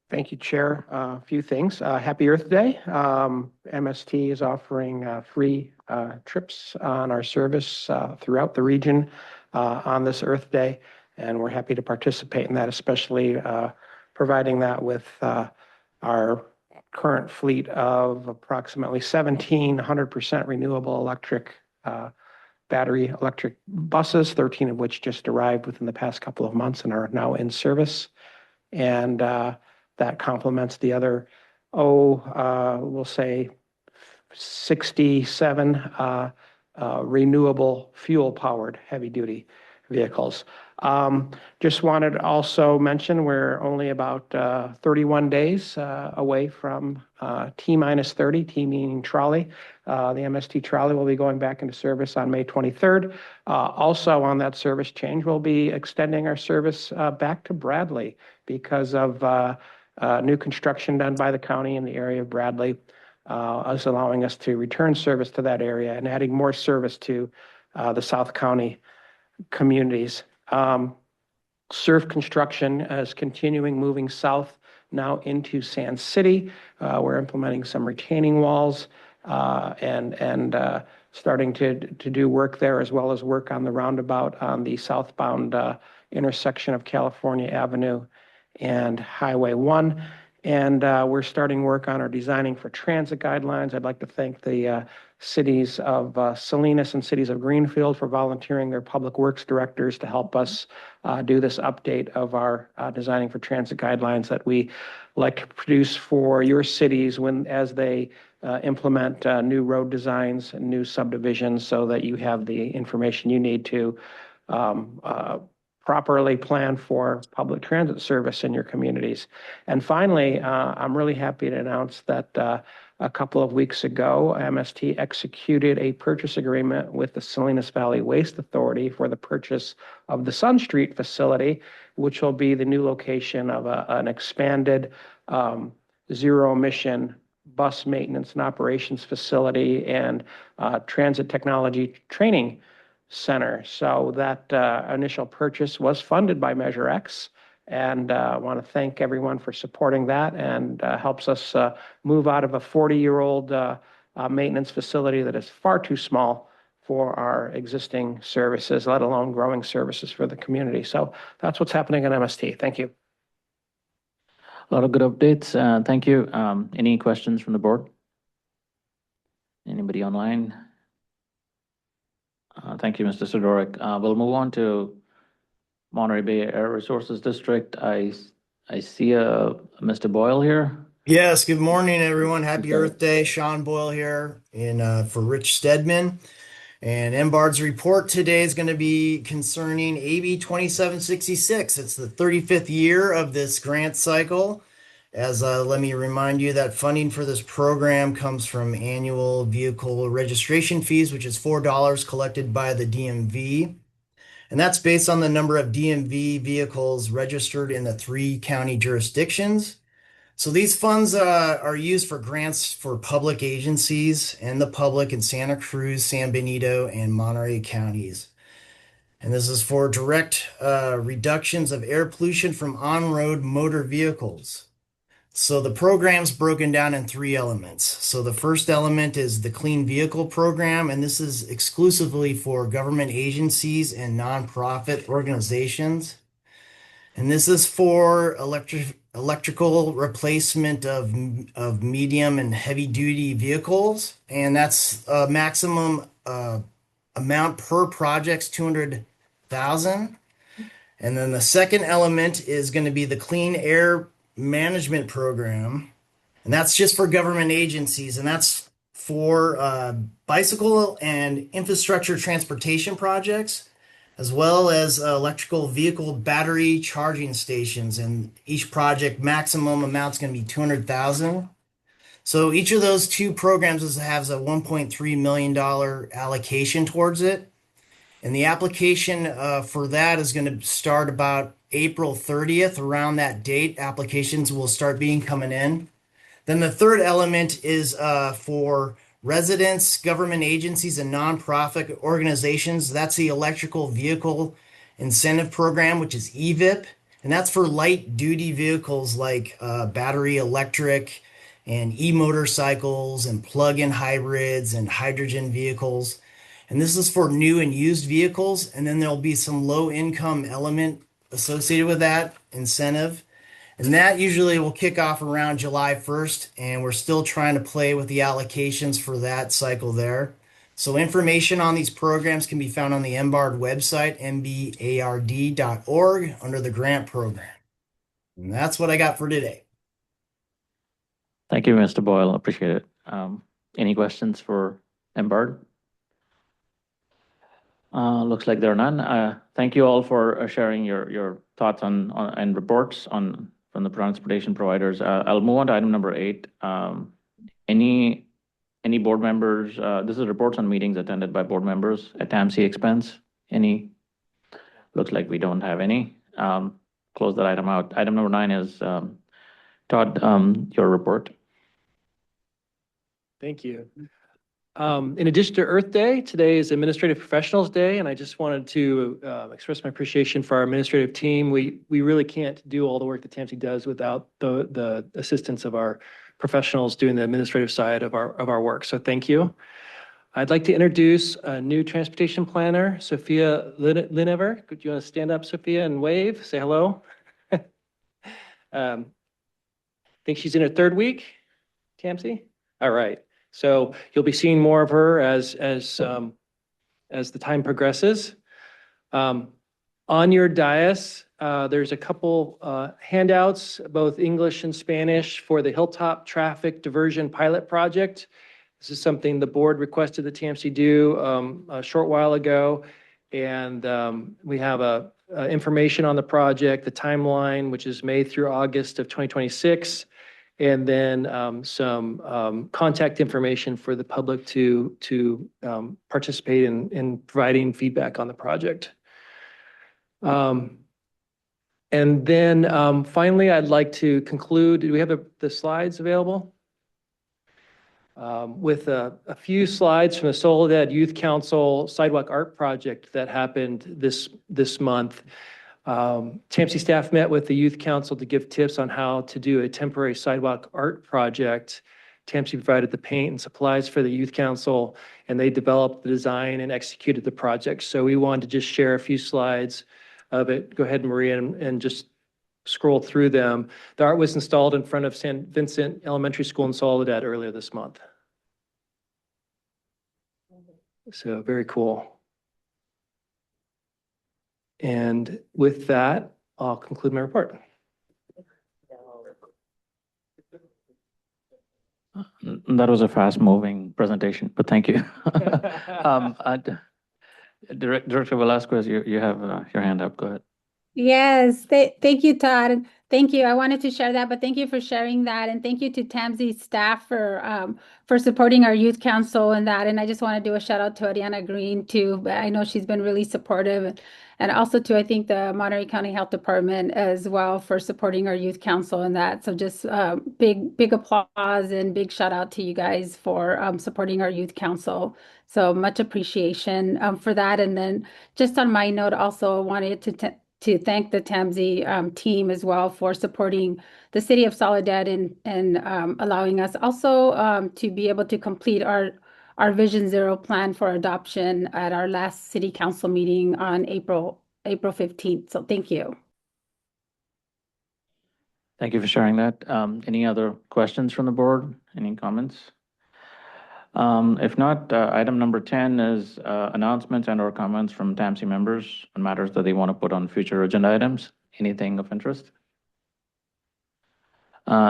Thank you, Chair. A few things. Happy Earth Day. MST is offering free trips on our service throughout the region on this Earth Day, and we're happy to participate in that, especially providing that with our current fleet of approximately 1,700% renewable electric battery electric buses, 13 of which just arrived within the past couple of months and are now in service. And that complements the other, we'll say 67 renewable fuel-powered heavy-duty vehicles. Just wanted to also mention we're only about 31 days away from T-30, T meaning trolley. The MST trolley will be going back into service on May 23rd. Also on that service change, we'll be extending our service back to Bradley because of new construction done by the county in the area of Bradley, us allowing us to return service to that area and adding more service to the South County communities. Surf construction is continuing, moving south now into Sand City. We're implementing some retaining walls and starting to do work there, as well as work on the roundabout on the southbound intersection of California Avenue and Highway 1. And we're starting work on our designing for transit guidelines. I'd like to thank the cities of Salinas and cities of Greenfield for volunteering their public works directors to help us do this update of our designing for transit guidelines that we like to produce for your cities as they implement new road designs and new subdivisions, so that you have the information you need to properly plan for public transit service in your communities. And finally, I'm really happy to announce that a couple of weeks ago, MST executed a purchase agreement with the Salinas Valley Waste Authority for the purchase of the Sun Street facility, which will be the new location of an expanded zero-emission bus maintenance and operations facility and transit technology training center. So that initial purchase was funded by Measure X, and I want to thank everyone for supporting that, and helps us move out of a 40-year-old maintenance facility that is far too small for our existing services, let alone growing services for the community. So that's what's happening at MST. Thank you. A lot of good updates. Thank you. Any questions from the board? Anybody online? Thank you, Mr. Sidorik. We'll move on to Monterey Bay Air Resources District. I see Mr. Boyle here. Yes, good morning, everyone. Happy Earth Day. Sean Boyle here for Rich Stedman. And MBARD's report today is going to be concerning AB 2766. It's the 35th year of this grant cycle. Let me remind you that funding for this program comes from annual vehicle registration fees, which is $4 collected by the DMV. And that's based on the number of DMV vehicles registered in the 3 county jurisdictions. So these funds are used for grants for public agencies and the public in Santa Cruz, San Benito, and Monterey counties. And this is for direct reductions of air pollution from on-road motor vehicles. So the program's broken down in 3 elements. So the first element is the Clean Vehicle Program, and this is exclusively for government agencies and nonprofit organizations. And this is for electrical replacement of medium and heavy duty vehicles. And that's a maximum amount per project's 200,000. And then the second element is going to be the Clean Air Management Program. And that's just for government agencies. And that's for bicycle and infrastructure transportation projects, as well as electrical vehicle battery charging stations. And each project maximum amount is going to be 200,000. So each of those 2 programs has a $1.3 million allocation towards it. And the application for that is going to start about April 30th. Around that date, applications will start coming in. Then the third element is for residents, government agencies, and nonprofit organizations. That's the Electrical Vehicle Incentive Program, which is EVIP. And that's for light duty vehicles like battery electric and e-motorcycles and plug-in hybrids and hydrogen vehicles. And this is for new and used vehicles. And then there'll be some low income element associated with that incentive. And that usually will kick off around July 1st. And we're still trying to play with the allocations for that cycle there. So information on these programs can be found on the MBARD website, mbard.org, under the grant program. And that's what I got for today. Thank you, Mr. Boyle. Appreciate it. Any questions for MBARD? Looks like there are none. Thank you all for sharing your thoughts on and reports from the transportation providers. I'll move on to item number 8. Any board members? This is reports on meetings attended by board members at TAMC expense. Any? Looks like we don't have any. Close that item out. Item number 9 is Todd, your report. Thank you. In addition to Earth Day, today is Administrative Professionals Day, and I just wanted to express my appreciation for our administrative team. We really can't do all the work that TAMC does without the assistance of our professionals doing the administrative side of our work. So thank you. I'd like to introduce a new transportation planner, Sophia Linever. Could you want to stand up, Sophia, and wave? Say hello. I think she's in her 3rd week, TAMC? All right. So you'll be seeing more of her as the time progresses. On your dais, there's a couple handouts, both English and Spanish, for the Hilltop Traffic Diversion Pilot Project. This is something the board requested the TAMC do a short while ago. And we have information on the project, the timeline, which is May through August of 2026. And then some contact information for the public to participate in providing feedback on the project. And then finally, I'd like to conclude. Do we have the slides available? With a few slides from the Soledad Youth Council Sidewalk Art Project that happened this month. TAMC staff met with the Youth Council to give tips on how to do a temporary sidewalk art project. TAMC provided the paint and supplies for the Youth Council, and they developed the design and executed the project. So we wanted to just share a few slides of it. Go ahead, Maria, and just scroll through them. The art was installed in front of San Vincent Elementary School in Soledad earlier this month. So very cool. And with that, I'll conclude my report. That was a fast-moving presentation, but thank you. Director Velasquez, you have your hand up. Go ahead. Yes, thank you, Todd. Thank you. I wanted to share that, but thank you for sharing that. And thank you to TAMC staff for supporting our youth council and that. And I just want to do a shout out to Ariana Green too. I know she's been really supportive. And also to, I think, the Monterey County Health Department as well for supporting our youth council and that. So just big applause and big shout out to you guys for supporting our youth council. So much appreciation for that. And then just on my note, also wanted to thank the TAMC team as well for supporting the city of Soledad and allowing us also to be able to complete our Vision Zero plan for adoption at our last city council meeting on April 15th. So thank you. Thank you for sharing that. Any other questions from the board? Any comments? If not, item number 10 is announcements and/or comments from TAMC members on matters that they want to put on future agenda items. Anything of interest?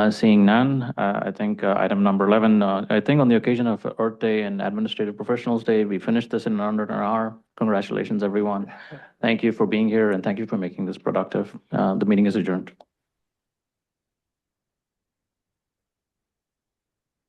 Seeing none, I think item number 11, I think on the occasion of Earth Day and Administrative Professionals Day, we finished this in under an hour. Congratulations, everyone. Thank you for being here and thank you for making this productive. The meeting is adjourned.